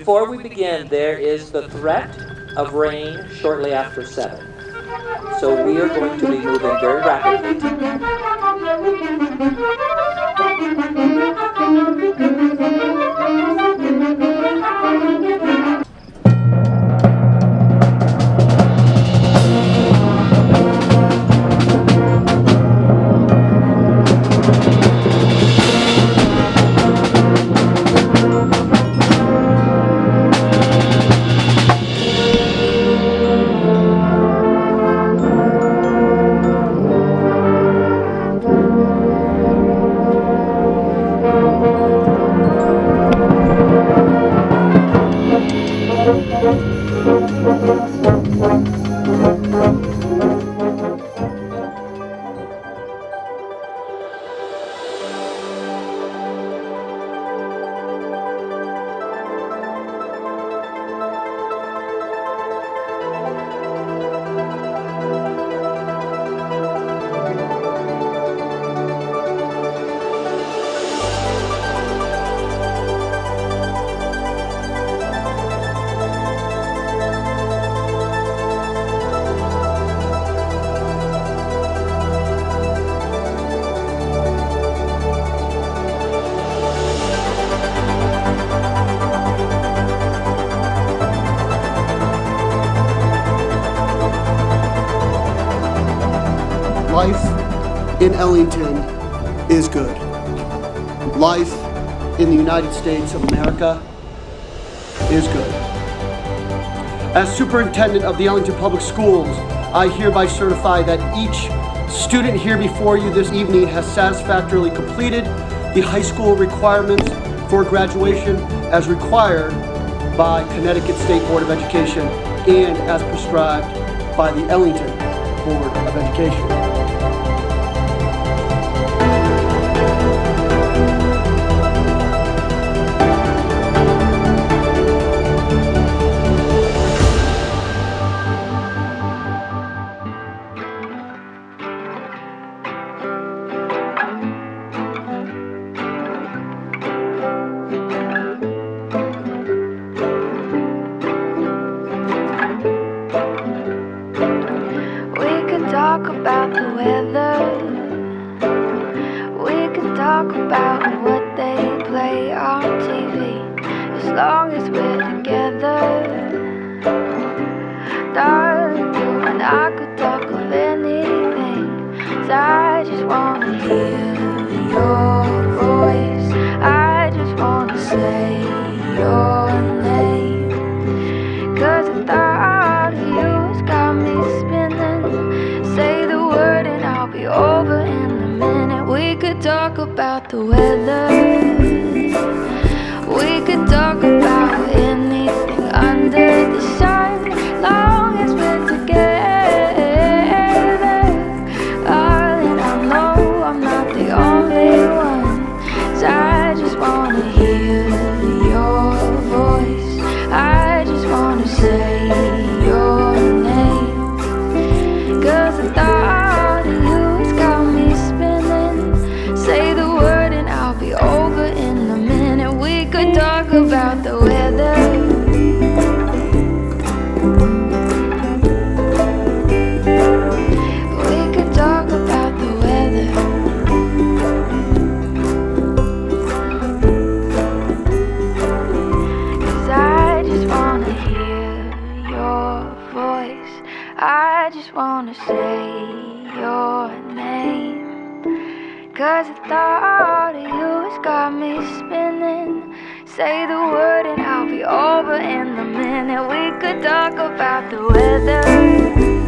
before we begin, there is the threat of rain shortly after 7. So we are going to be moving very rapidly. Life in Ellington is good. Life in the United States of America is good. As superintendent of the Ellington Public Schools, I hereby certify that each student here before you this evening has satisfactorily completed the high school requirements for graduation as required by Connecticut State Board of Education and as prescribed by the Ellington Board of Education. Talk about the weather. We can talk about what they play on TV. As long as we're together, darling, you and I could talk of anything. 'Cause I just wanna hear your voice. I just wanna say your name. 'Cause the thought of you has got me spinning. Say the word and I'll be over in a minute. We could talk about the weather. We could talk about anything under the sun. Long as we're together. Darling, I know I'm not the only one. So I just wanna hear your voice. I just wanna say your name. 'Cause the thought of you has got me spinning. Say the word and I'll be over in a minute. We could talk about the weather. We could talk about the weather. 'Cause I just wanna hear your voice. I just wanna say your name. 'Cause the thought of you has got me spinning. Say the word and I'll be over in a minute. We could talk about the weather.